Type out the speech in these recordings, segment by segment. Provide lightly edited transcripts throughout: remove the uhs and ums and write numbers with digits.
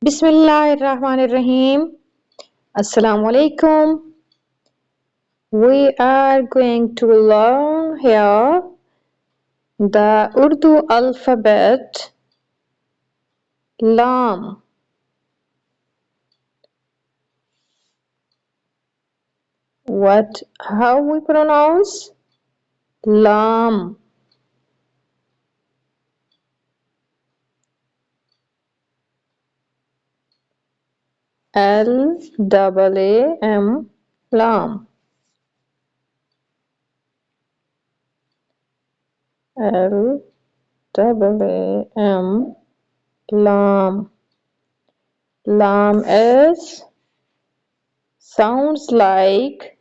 Bismillahirrahmanirrahim. Assalamu alaikum. We are going to learn here the Urdu alphabet Laam. How we pronounce? Laam. L-A-A-M, Laam. L-A-A-M, Laam. Laam sounds like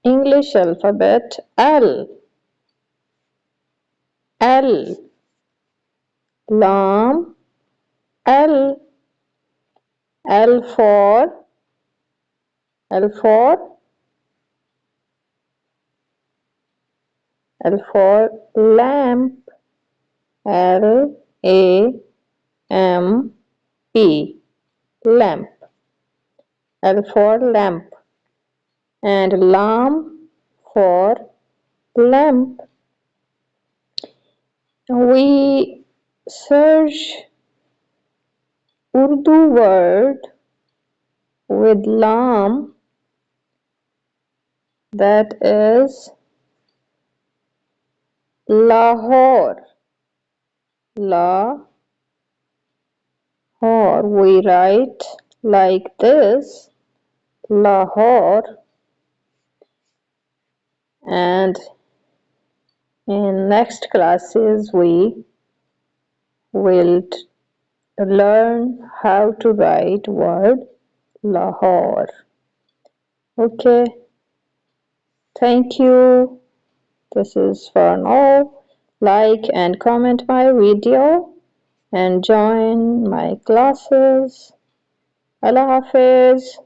English alphabet L. Laam, L. L for lamp. L-A-M-P, lamp. L for lamp. And Laam for lamp. We search Urdu word with Laam, that is Lahore. Lahore. We write like this, Lahore. And in next classes we will learn how to write word Lahore. Okay, thank you. This is for now. Like and comment my video and join my classes. Allah Hafiz.